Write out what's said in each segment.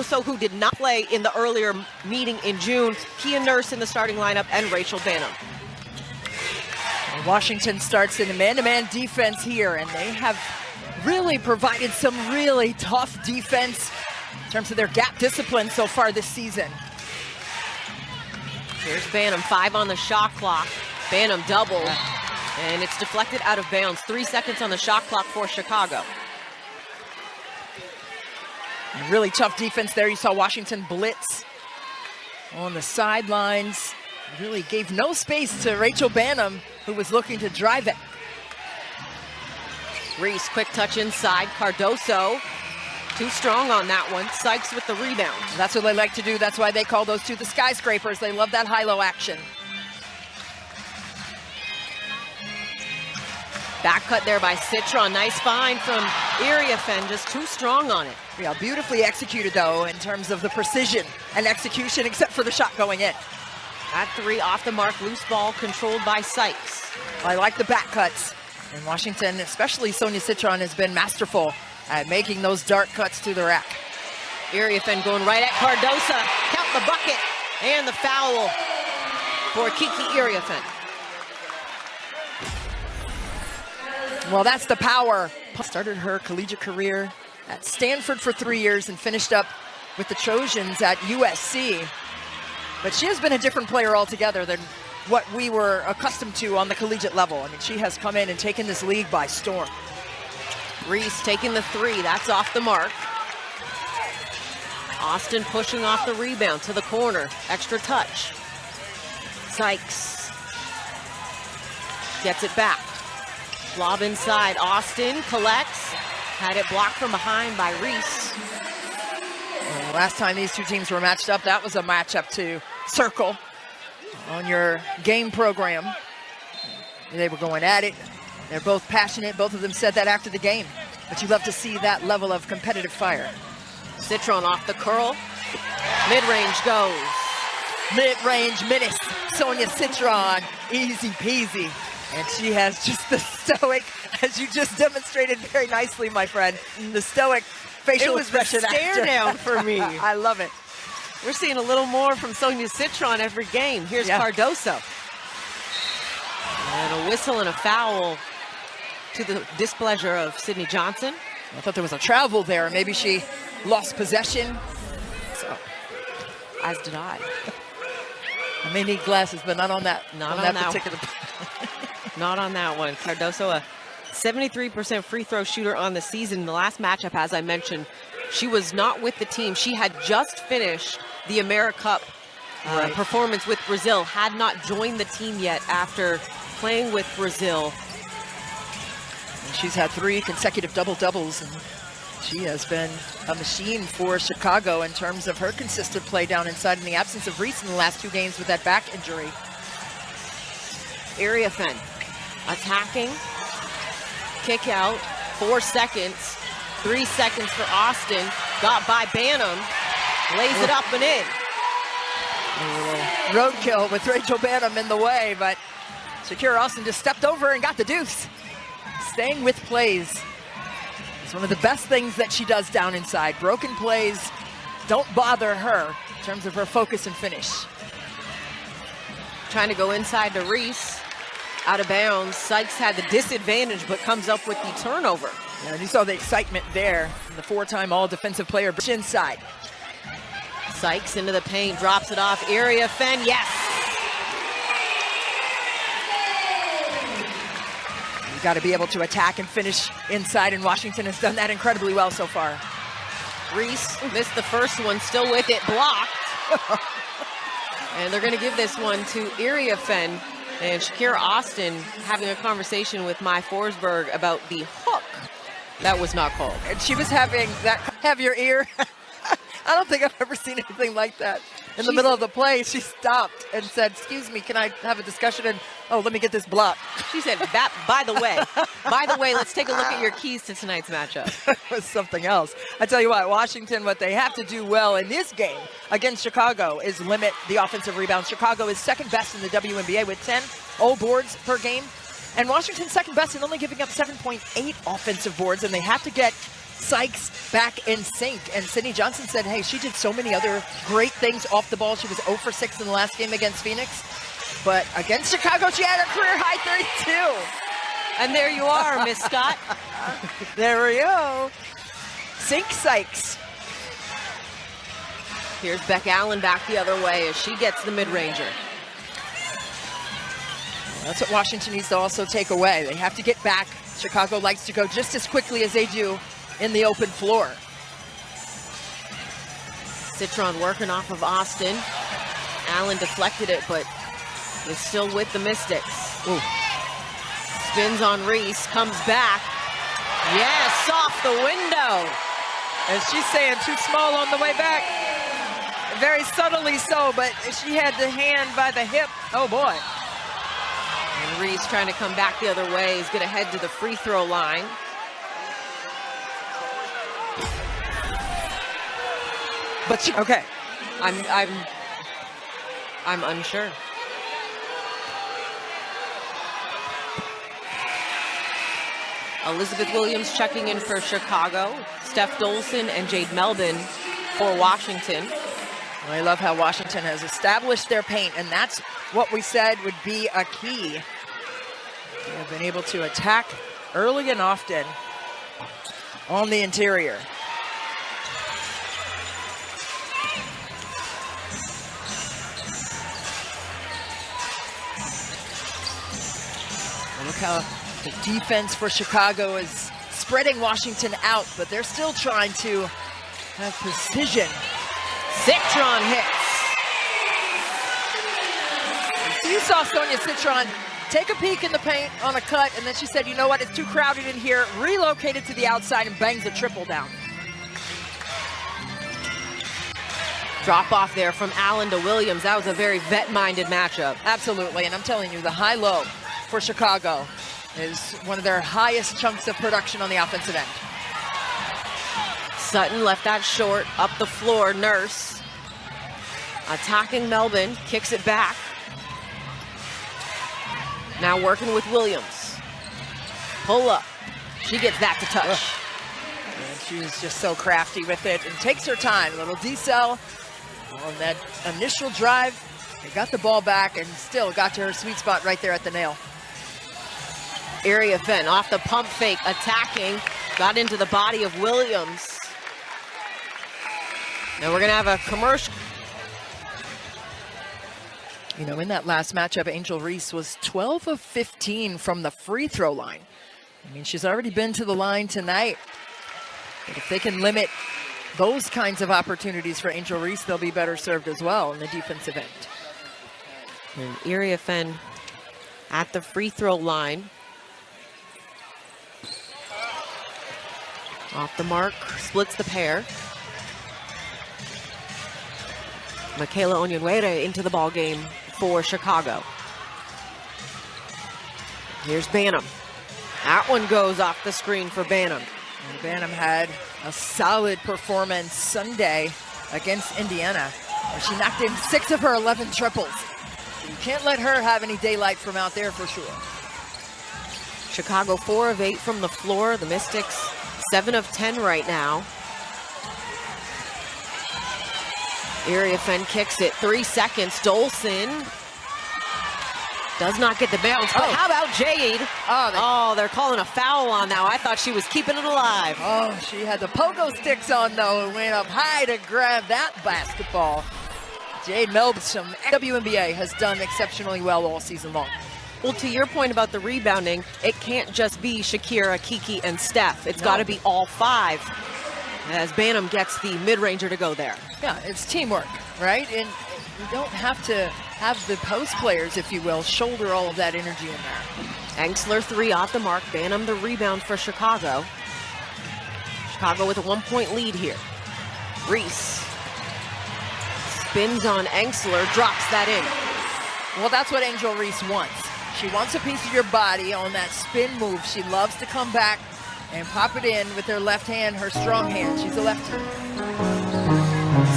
Cardoso, who did not play in the earlier meeting in June, Kia Nurse in the starting lineup, and Rachel Banham. Washington starts in a man-to-man defense here, and they have really provided some really tough defense in terms of their gap discipline so far this season. Here's Banham, 5 on the shot clock. Banham doubled, and it's deflected out of bounds. 3 seconds on the shot clock for Chicago. And really tough defense there. You saw Washington blitz on the sidelines. Really gave no space to Rachel Banham, who was looking to drive it. Reese, quick touch inside. Cardoso, too strong on that one. Sykes with the rebound. That's what they like to do. That's why they call those two the skyscrapers. They love that high-low action. Back cut there by Citron. Nice find from Iriafen, just too strong on it. Yeah, beautifully executed, though, in terms of the precision and execution, except for the shot going in. At 3, off the mark, loose ball controlled by Sykes. I like the back cuts. And Washington, especially Sonia Citron, has been masterful at making those dart cuts to the rack. Iriafen going right at Cardoso. Count the bucket and the foul for Kiki Iriafen. Well, that's the power. Started her collegiate career at Stanford for 3 years and finished up with the Trojans at USC. But she has been a different player altogether than what we were accustomed to on the collegiate level. I mean, she has come in and taken this league by storm. Reese taking the 3, that's off the mark. Austin pushing off the rebound to the corner, extra touch. Sykes gets it back. Lob inside, Austin collects, had it blocked from behind by Reese. Well, last time these two teams were matched up, that was a matchup to circle on your game program. They were going at it. They're both passionate. Both of them said that after the game. But you love to see that level of competitive fire. Citron off the curl. Mid-range goes. Mid-range menace. Sonia Citron, easy peasy. And she has just the stoic, as you just demonstrated very nicely, my friend, the stoic facial expression. It was the stare down for me. I love it. We're seeing a little more from Sonia Citron every game. Here's Cardoso. And a whistle and a foul to the displeasure of Sydney Johnson. I thought there was a travel there. Maybe she lost possession. So, as did I. I may need glasses, but not on that. Not on that particular. Not on that one. Cardoso, a 73% free throw shooter on the season. The last matchup, as I mentioned, she was not with the team. She had just finished the AmeriCup performance with Brazil, had not joined the team yet after playing with Brazil. And she's had 3 consecutive double-doubles, and she has been a machine for Chicago in terms of her consistent play down inside in the absence of Reese in the last 2 games with that back injury. Iriafen attacking, kick out, 4 seconds. 3 seconds for Austin, got by Banham, lays it up and in. Roadkill with Rachel Banham in the way, but Shakira Austin just stepped over and got the deuce. Staying with plays. It's one of the best things that she does down inside. Broken plays don't bother her in terms of her focus and finish. Trying to go inside to Reese, out of bounds. Sykes had the disadvantage, but comes up with the turnover. Yeah, and you saw the excitement there. The 4-time all-defensive player inside. Sykes into the paint, drops it off. Iriafen, yes! You got to be able to attack and finish inside, and Washington has done that incredibly well so far. Reese missed the first one, still with it, blocked. And they're going to give this one to Iriafen. And Shakira Austin having a conversation with Mai Forsberg about the hook. That was not called. And she was having that, have your ear. I don't think I've ever seen anything like that. In the middle of the play, she stopped and said, excuse me, can I have a discussion? And, oh, let me get this block. She said, by the way, let's take a look at your keys to tonight's matchup. It was something else. I tell you what, Washington, what they have to do well in this game against Chicago is limit the offensive rebounds. Chicago is 2nd best in the WNBA with 10 boards per game. And Washington's 2nd best in only giving up 7.8 offensive boards, and they have to get Sykes back in sync. And Sydney Johnson said, hey, she did so many other great things off the ball. She was 0 for 6 in the last game against Phoenix. But against Chicago, she had her career high 32. And there you are, Miss Scott. There we go. Sync Sykes. Here's Beck Allen back the other way as she gets the mid-ranger. That's what Washington needs to also take away. They have to get back. Chicago likes to go just as quickly as they do in the open floor. Citron working off of Austin. Allen deflected it, but is still with the Mystics. Ooh. Spins on Reese, comes back. Yes, off the window. As she's saying, too small on the way back. Very subtly so, but she had the hand by the hip. Oh boy. And Reese trying to come back the other way. He's gonna head to the free throw line. But she, okay. I'm unsure. Elizabeth Williams checking in for Chicago. Steph Dolson and Jade Melvin for Washington. I love how Washington has established their paint, and that's what we said would be a key. They have been able to attack early and often on the interior. And look how the defense for Chicago is spreading Washington out, but they're still trying to have precision. Citron hits. You saw Sonia Citron take a peek in the paint on a cut, and then she said, you know what, it's too crowded in here, relocated to the outside and bangs a triple down. Drop off there from Allen to Williams. That was a very vet-minded matchup. Absolutely, and I'm telling you, the high-low for Chicago is one of their highest chunks of production on the offensive end. Sutton left that short, up the floor, Nurse. Attacking Melvin, kicks it back. Now working with Williams. Pull up. She gets that to touch. And she's just so crafty with it and takes her time. A little decel on that initial drive. They got the ball back and still got to her sweet spot right there at the nail. Area Fenn off the pump fake, attacking. Got into the body of Williams. Now we're gonna have a commercial. You know, in that last matchup, Angel Reese was 12 of 15 from the free throw line. I mean, she's already been to the line tonight. But if they can limit those kinds of opportunities for Angel Reese, they'll be better served as well in the defensive end. And Area Fenn at the free throw line. Off the mark, splits the pair. Michaela Onyenwere into the ball game for Chicago. Here's Banham. That one goes off the screen for Banham. And Banham had a solid performance Sunday against Indiana, where she knocked in 6 of her 11 triples. So you can't let her have any daylight from out there for sure. Chicago 4 of 8 from the floor. The Mystics 7 of 10 right now. Area Fenn kicks it, 3 seconds. Dolson does not get the bounce, but how about Jade? Oh, they're calling a foul on now. I thought she was keeping it alive. Oh, she had the pogo sticks on though and went up high to grab that basketball. Jade Melvin, some WNBA, has done exceptionally well all season long. Well, to your point about the rebounding, it can't just be Shakira, Kiki, and Steph. It's got to be all 5. As Banham gets the mid-ranger to go there. Yeah, it's teamwork, right? And you don't have to have the post players, if you will, shoulder all of that energy in there. Engsler 3 off the mark. Banham the rebound for Chicago. Chicago with a 1-point lead here. Reese spins on Engsler, drops that in. Well, that's what Angel Reese wants. She wants a piece of your body on that spin move. She loves to come back and pop it in with her left hand, her strong hand. She's a lefty.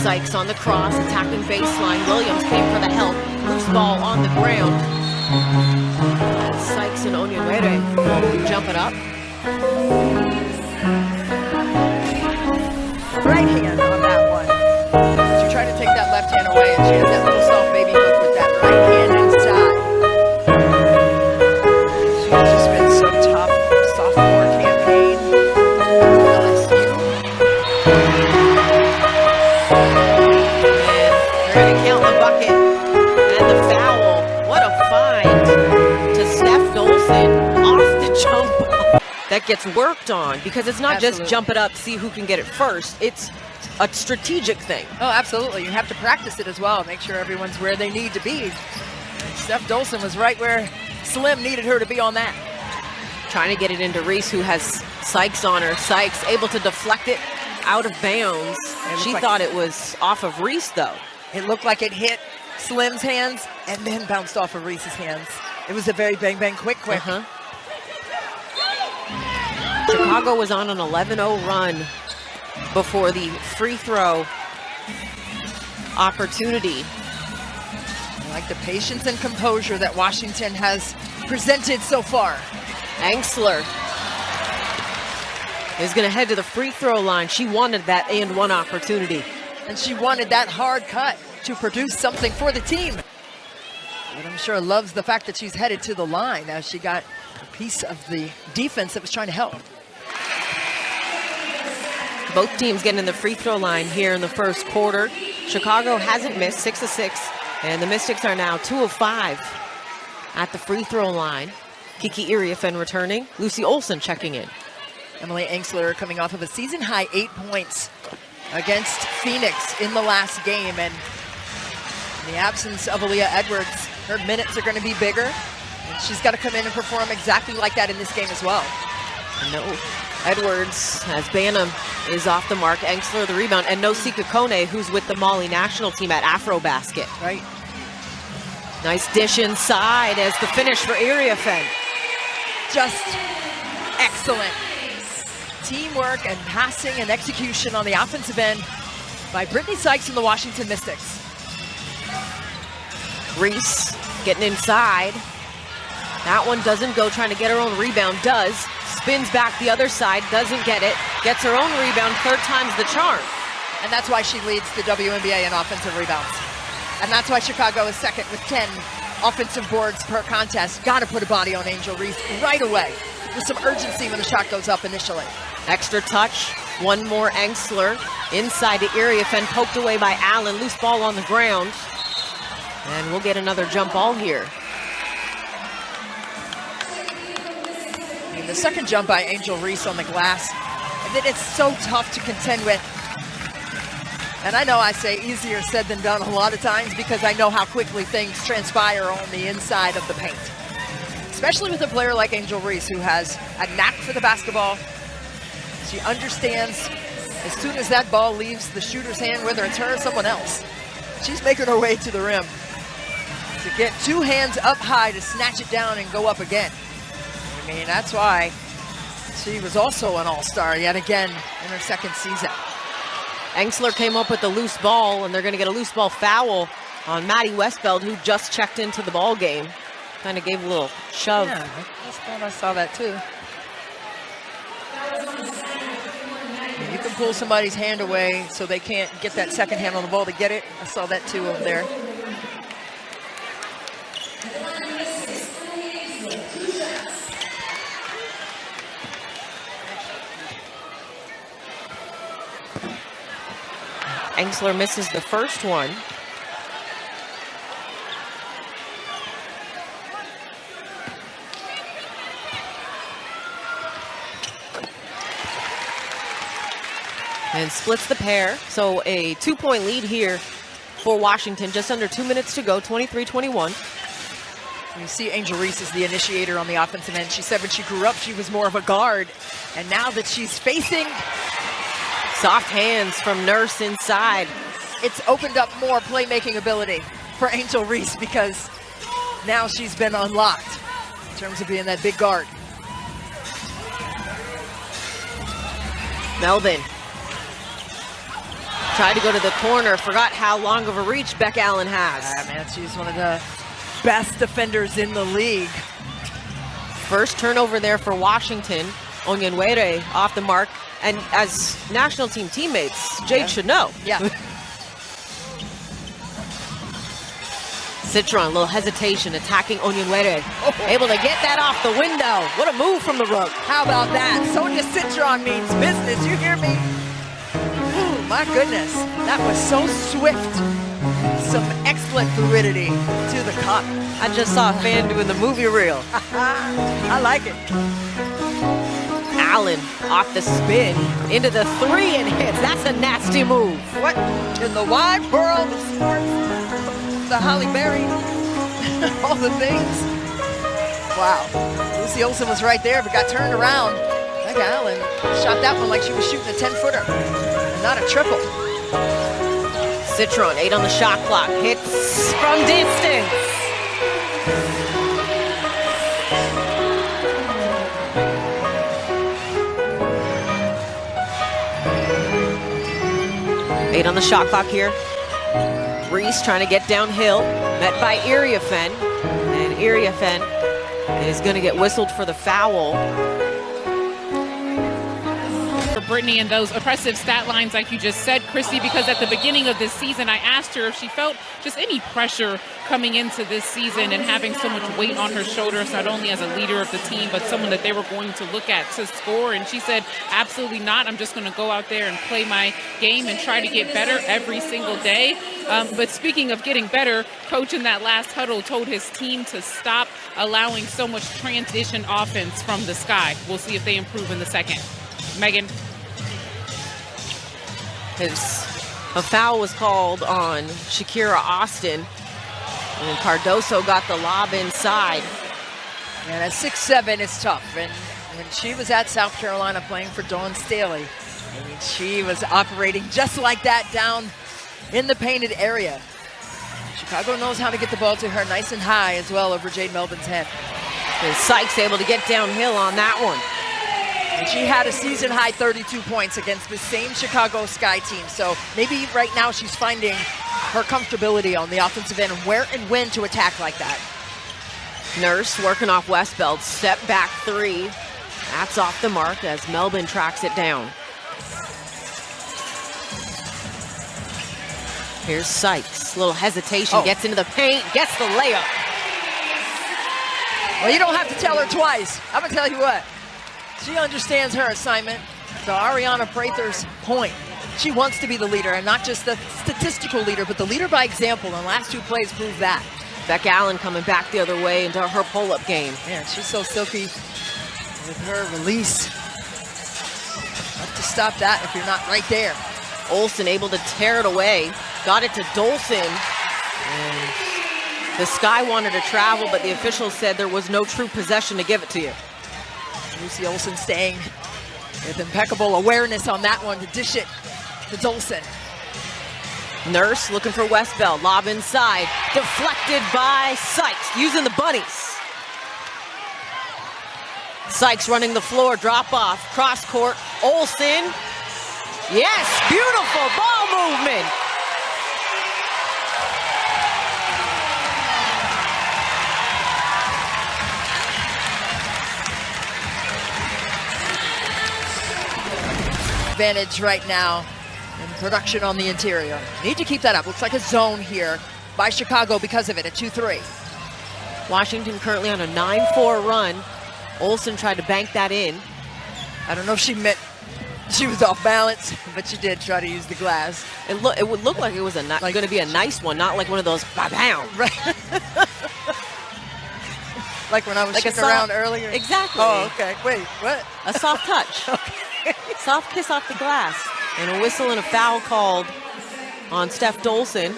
Sykes on the cross, attacking baseline. Williams came for the help. Loose ball on the ground. Sykes and Onyenwere jump it up. right hand on that one. She tried to take that left hand away, and she has that little soft baby hook with that right hand inside. She's just been so tough. Sophomore campaign at LSU. And they're going to count the bucket and the foul. What a find to Steph Dolson off the jump ball. That gets worked on, because it's not just jump it up, see who can get it first. It's a strategic thing. Oh, absolutely. You have to practice it as well. Make sure everyone's where they need to be. And Steph Dolson was right where Slim needed her to be on that. Trying to get it into Reese, who has Sykes on her. Sykes able to deflect it out of bounds. She thought it was off of Reese, though. It looked like it hit Slim's hands and then bounced off of Reese's hands. It was a very bang, bang, quick. Chicago was on an 11-0 run before the free throw opportunity. I like the patience and composure that Washington has presented so far. Angsler is going to head to the free throw line. She wanted that and one opportunity. And she wanted that hard cut to produce something for the team. But I'm sure loves the fact that she's headed to the line as she got a piece of the defense that was trying to help. Both teams getting in the free throw line here in the first quarter. Chicago hasn't missed, 6 of 6, and the Mystics are now 2 of 5 at the free throw line. Kiki Iriafen returning, Lucy Olson checking in. Emily Angsler coming off of a season-high 8 points against Phoenix in the last game, and in the absence of Aaliyah Edwards, her minutes are going to be bigger, and she's got to come in and perform exactly like that in this game as well. No Edwards, as Banham is off the mark. Angsler the rebound, and no Sika Kone, who's with the Mali national team at Afrobasket. Right. Nice dish inside as the finish for Iriafen. Just excellent teamwork and passing and execution on the offensive end by Brittany Sykes and the Washington Mystics. Reese getting inside. That one doesn't go, trying to get her own rebound, does. Spins back the other side, doesn't get it. Gets her own rebound, third time's the charm. And that's why she leads the WNBA in offensive rebounds. And that's why Chicago is second with 10 offensive boards per contest. Got to put a body on Angel Reese right away with some urgency when the shot goes up initially. Extra touch, one more Angsler. Inside to Iriafen, poked away by Allen. Loose ball on the ground. And we'll get another jump ball here. The second jump by Angel Reese on the glass, and then it's so tough to contend with. And I know I say easier said than done a lot of times, because I know how quickly things transpire on the inside of the paint. Especially with a player like Angel Reese, who has a knack for the basketball. She understands as soon as that ball leaves the shooter's hand, whether it's her or someone else, she's making her way to the rim to get two hands up high to snatch it down and go up again. I mean, that's why she was also an all-star yet again in her second season. Angsler came up with the loose ball, and they're going to get a loose ball foul on Maddie Westfeld, who just checked into the ball game. Kind of gave a little shove. Yeah, I just thought I saw that too. And you can pull somebody's hand away so they can't get that second hand on the ball to get it. I saw that too over there. Angsler misses the first one. And splits the pair. So a 2-point lead here for Washington. Just under 2 minutes to go, 23-21. You see Angel Reese is the initiator on the offensive end. She said when she grew up, she was more of a guard. And now that she's facing soft hands from Nurse inside, it's opened up more playmaking ability for Angel Reese, because now she's been unlocked in terms of being that big guard. Melvin tried to go to the corner, forgot how long of a reach Beck Allen has. Ah, man, she's one of the best defenders in the league. First turnover there for Washington. Onyenwere off the mark. And as national team teammates, Jade should know. Yeah. Citron, a little hesitation, attacking Onyenwere. Able to get that off the window. What a move from the rook. How about that? Sonia Citron means business. You hear me? Ooh, my goodness. That was so swift. Some excellent fluidity to the cup. I just saw a fan doing the movie reel. I like it. Allen off the spin into the three and hits. That's a nasty move. What in the wide world of sports? The Holly Berry, all the things. Wow. Lucy Olsen was right there, but got turned around. Meg Allen shot that one like she was shooting a 10-footer, and not a triple. Citron, 8 on the shot clock. Hits from distance. Eight on the shot clock here. Reese trying to get downhill, met by Iriafen, and Iriafen is going to get whistled for the foul. For Brittany and those oppressive stat lines like you just said, Christy, because at the beginning of this season, I asked her if she felt just any pressure coming into this season and having so much weight on her shoulders, not only as a leader of the team, but someone that they were going to look at to score. And she said, absolutely not. I'm just going to go out there and play my game and try to get better every single day. But speaking of getting better, coach in that last huddle told his team to stop allowing so much transition offense from the sky. We'll see if they improve in the second. Megan. A foul was called on Shakira Austin, and Cardoso got the lob inside. And at 6'7", it's tough. And when she was at South Carolina playing for Dawn Staley, I mean, she was operating just like that down in the painted area. Chicago knows how to get the ball to her nice and high as well over Jade Melvin's head. And Sykes able to get downhill on that one. And she had a season-high 32 points against the same Chicago Sky team. So maybe right now she's finding her comfortability on the offensive end and where and when to attack like that. Nurse working off Westbeld. Step back three. That's off the mark as Melbourne tracks it down. Here's Sykes. Little hesitation. Gets into the paint. Gets the layup. Well, you don't have to tell her twice. I'm going to tell you what. She understands her assignment. To Ariana Prather's point, she wants to be the leader, and not just the statistical leader, but the leader by example. And the last two plays prove that. Beck Allen coming back the other way into her pull-up game. Man, she's so silky with her release. Have to stop that if you're not right there. Olsen able to tear it away. Got it to Dolson. And the Sky wanted to travel, but the officials said there was no true possession to give it to you. Lucy Olsen staying with impeccable awareness on that one to dish it to Dolson. Nurse looking for Westbell. Lob inside. Deflected by Sykes using the bunnies. Sykes running the floor. Drop off. Cross court. Olsen. Yes, beautiful ball movement. Advantage right now in production on the interior. Need to keep that up. Looks like a zone here by Chicago because of it, a 2-3. Washington currently on a 9-4 run. Olsen tried to bank that in. I don't know if she meant she was off balance, but she did try to use the glass. It would look like it was going to be a nice one, not like one of those bam. Right. Like when I was shooting around earlier? Exactly. Oh, okay. Wait, what? A soft touch. Okay. Soft kiss off the glass. And a whistle and a foul called on Steph Dolson.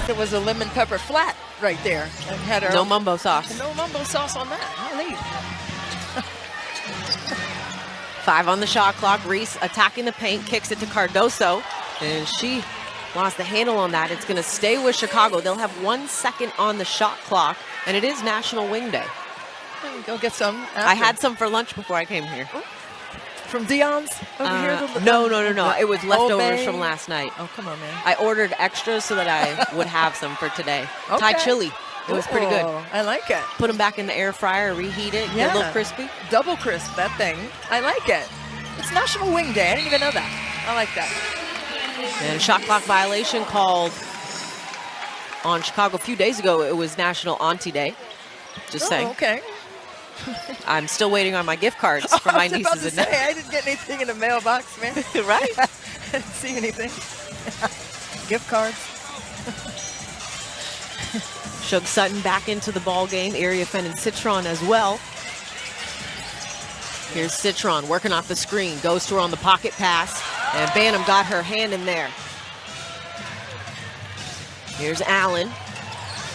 It was a lemon pepper flat right there. And had her no mumbo sauce. No mumbo sauce on that. I'll leave. 5 on the shot clock. Reese attacking the paint, kicks it to Cardoso. And she lost the handle on that. It's going to stay with Chicago. They'll have 1 second on the shot clock. And it is National Wing Day. Go get some. After. I had some for lunch before I came here. From Dion's over here? No. It was leftovers from last night. Oh, come on, man. I ordered extras so that I would have some for today. Okay. Thai chili. It was pretty good. I like it. Put them back in the air fryer, reheat it, get a little crispy. Double crisp, that thing. I like it. It's National Wing Day. I didn't even know that. I like that. And a shot clock violation called on Chicago a few days ago. It was National Auntie Day. Just saying. Okay. I'm still waiting on my gift cards for my nieces and nephews. I didn't get anything in the mailbox, man. Right? I didn't see anything. Gift cards. Shug Sutton back into the ball game. Area Fen and Citron as well. Here's Citron working off the screen. Goes to her on the pocket pass. And Banham got her hand in there. Here's Allen.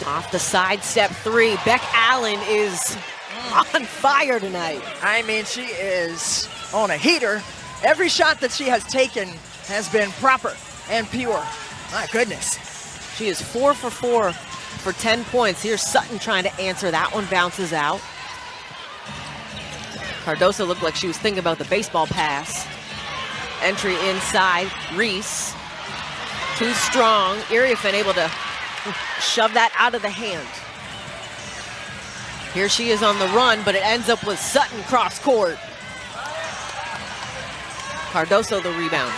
Off the sidestep three. Beck Allen is on fire tonight. I mean, she is on a heater. Every shot that she has taken has been proper and pure. My goodness. She is 4 for 4 for 10 points. Here's Sutton trying to answer. That one bounces out. Cardoso looked like she was thinking about the baseball pass. Entry inside. Reese. Too strong. Iriafen able to shove that out of the hand. Here she is on the run, but it ends up with Sutton cross court. Cardoso the rebound.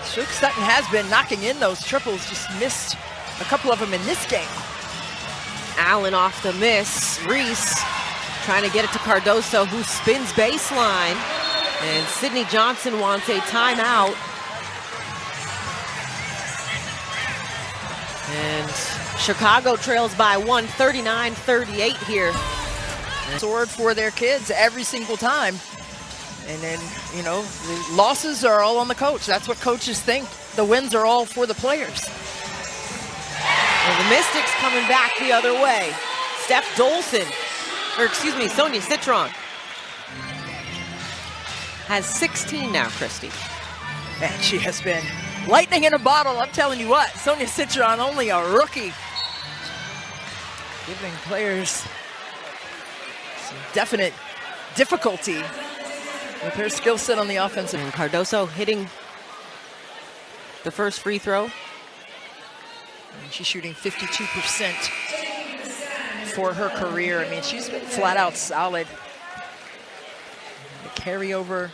Shug Sutton has been knocking in those triples, just missed a couple of them in this game. Allen off the miss. Reese trying to get it to Cardoso, who spins baseline. And Sydney Johnson wants a timeout. And Chicago trails by 1, 39-38 here. Sword for their kids every single time. And then, you know, the losses are all on the coach. That's what coaches think. The wins are all for the players. And the Mystics coming back the other way. Steph Dolson, or excuse me, Sonia Citron has 16 now, Christy. And she has been lightning in a bottle. I'm telling you what, Sonia Citron, only a rookie, giving players some definite difficulty with her skill set on the offensive. And Cardoso hitting the first free throw. And she's shooting 52% for her career. I mean, she's been flat out solid. The carryover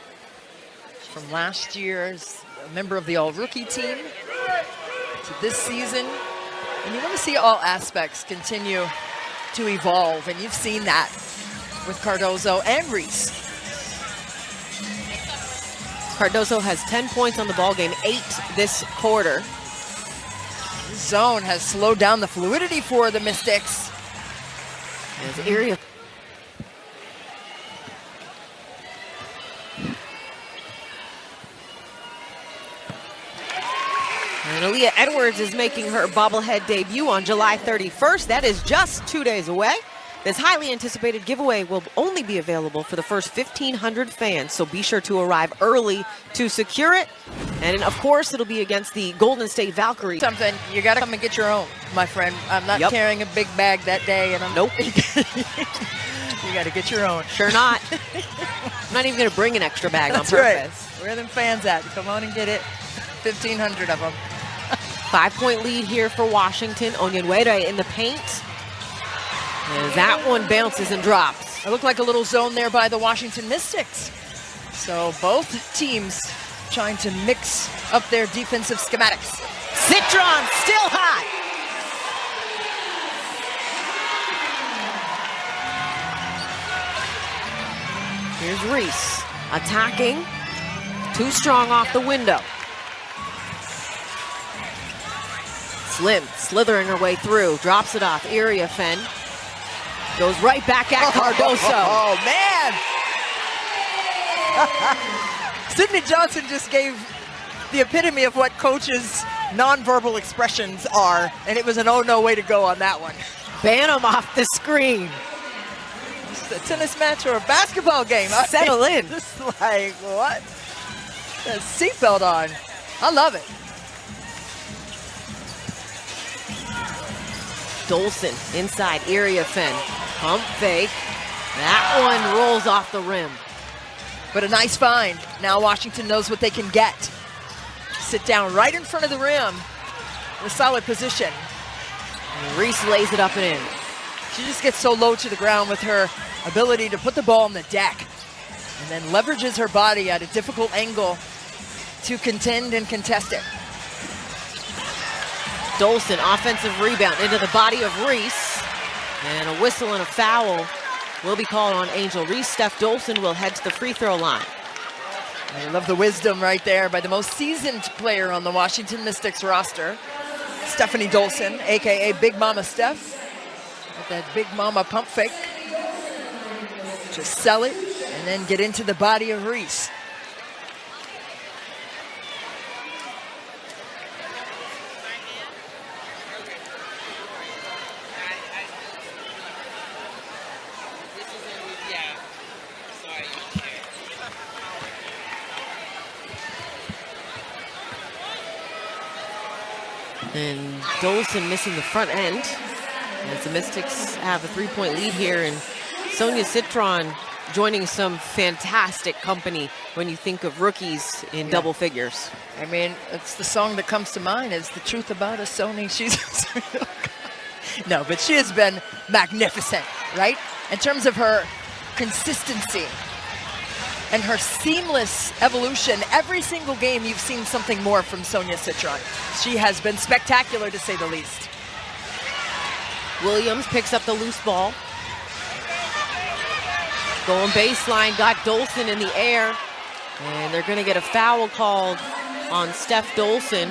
from last year as a member of the all-rookie team to this season. And you want to see all aspects continue to evolve. And you've seen that with Cardoso and Reese. Cardoso has 10 points on the ball game, 8 this quarter. Zone has slowed down the fluidity for the Mystics. As area. And Aaliyah Edwards is making her bobblehead debut on July 31st. That is just 2 days away. This highly anticipated giveaway will only be available for the first 1,500 fans, so be sure to arrive early to secure it. And of course, it'll be against the Golden State Valkyrie. Something, you gotta come and get your own, my friend. I'm not carrying a big bag that day, and I'm nope. You gotta get your own. Sure not. I'm not even gonna bring an extra bag That's on purpose. Right. Where are them fans at? Come on and get it. 1,500 of them. 5-point lead here for Washington. Onyenwere in the paint. And that one bounces and drops. It looked like a little zone there by the Washington Mystics. So both teams trying to mix up their defensive schematics. Citron still hot. Here's Reese attacking. Too strong off the window. Slim slithering her way through. Drops it off. Iriafen goes right back at Cardoso. Oh, man. Sydney Johnson just gave the epitome of what coaches' nonverbal expressions are, and it was an oh-no way to go on that one. Banham off the screen. It's a tennis match or a basketball game. Settle in. Just like, what? A seatbelt on. I love it. Dolson inside Iriafen. Pump fake. That one rolls off the rim. But a nice find. Now Washington knows what they can get. Sit down right in front of the rim in a solid position. And Reese lays it up and in. She just gets so low to the ground with her ability to put the ball on the deck and then leverages her body at a difficult angle to contend and contest it. Dolson, offensive rebound into the body of Reese. And a whistle and a foul will be called on Angel Reese. Steph Dolson will head to the free throw line. I love the wisdom right there by the most seasoned player on the Washington Mystics roster, Stephanie Dolson, AKA Big Mama Steph. With that Big Mama pump fake. Just sell it and then get into the body of Reese. And Dolson missing the front end as the Mystics have a 3-point lead here, and Sonia Citron joining some fantastic company when you think of rookies in double figures. I mean, it's the song that comes to mind is The Truth About Us, Sony. She's no, but she has been magnificent, right? In terms of her consistency and her seamless evolution. Every single game you've seen something more from Sonia Citron. She has been spectacular, to say the least. Williams picks up the loose ball. Going baseline, got Dolson in the air. And they're gonna get a foul called on Steph Dolson.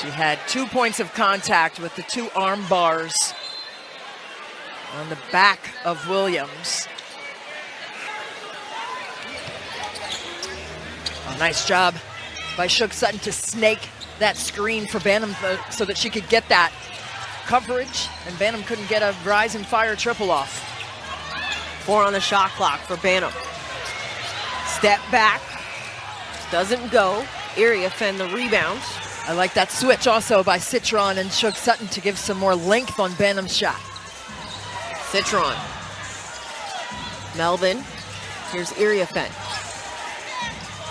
She had 2 points of contact with the 2 arm bars on the back of Williams. Oh, nice job by Shook Sutton to snake that screen for Banham so that she could get that coverage, and Banham couldn't get a rise and fire triple off. 4 on the shot clock for Banham. Step back, doesn't go. Iriafen the rebound. I like that switch also by Citron and Shook Sutton to give some more length on Banham's shot. Citron. Melvin. Here's Iriafen.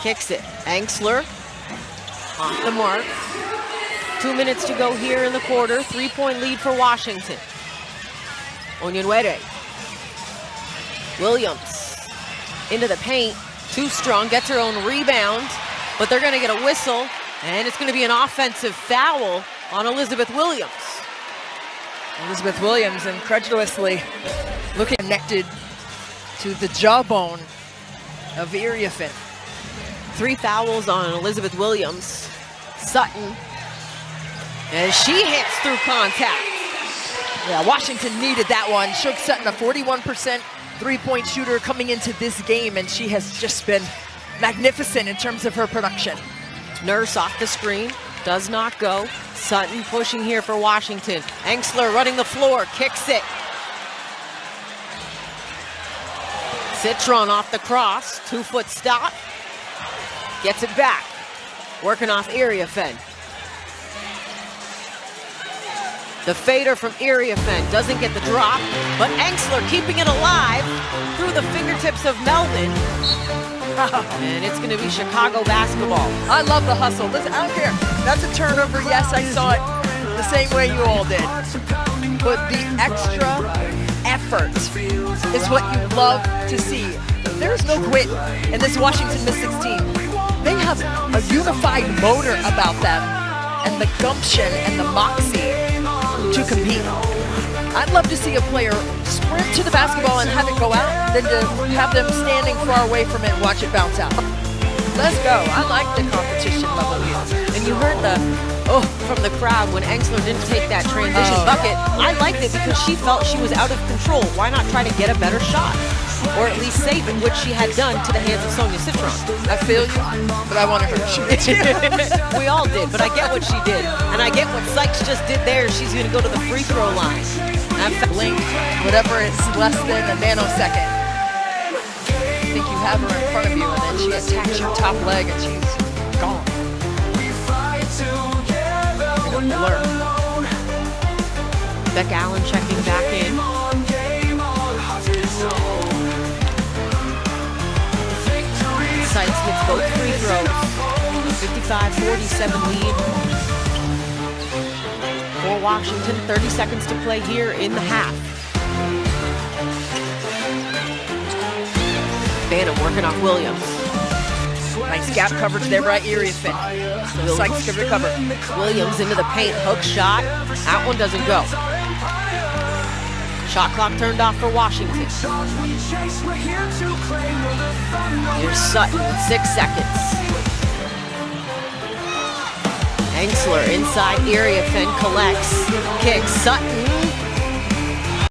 Kicks it. Angsler. Off the mark. 2 minutes to go here in the quarter. 3-point lead for Washington. Onyenwere. Williams. Into the paint. Too strong. Gets her own rebound. But they're going to get a whistle. And it's going to be an offensive foul on Elizabeth Williams. Elizabeth Williams incredulously looking connected to the jawbone of Iriafen. 3 fouls on Elizabeth Williams. Sutton. And she hits through contact. Yeah, Washington needed that one. Shook Sutton, a 41% three-point shooter coming into this game, and she has just been magnificent in terms of her production. Nurse off the screen, does not go. Sutton pushing here for Washington. Angsler running the floor, kicks it. Citron off the cross, 2-foot stop. Gets it back, working off Iriafen. The fader from Iriafen doesn't get the drop, but Angsler keeping it alive through the fingertips of Melvin. And it's going to be Chicago basketball. I love the hustle. Listen, I don't care. That's a turnover. Yes, I saw it the same way you all did. But the extra effort is what you love to see. There's no quit in this Washington Mystics team. They have a unified motor about them and the gumption and the moxie to compete. I'd love to see a player sprint to the basketball and have it go out than to have them standing far away from it and watch it bounce out. Let's go. I like the competition level here. And you heard the from the crowd when Angsler didn't take that transition bucket. I liked it because she felt she was out of control. Why not try to get a better shot? Or at least save it, which she had done to the hands of Sonia Citron. I feel you, but I wanted her to shoot it. We all did, but I get what she did. And I get what Sykes just did there. She's going to go to the free throw line. Blink, whatever is less than a nanosecond. I think you have her in front of you, and then she attacks your top leg, and she's gone. Blur. Beck Allen checking back in. Sykes hits both free throws. 55-47 lead. for Washington. 30 seconds to play here in the half. Phantom working off Williams. Nice gap coverage there by Eriethen. So Sykes could recover. Williams into the paint, hook shot. That one doesn't go. Shot clock turned off for Washington. Here's Sutton, 6 seconds. Engsler inside, Eriethen collects, kicks, Sutton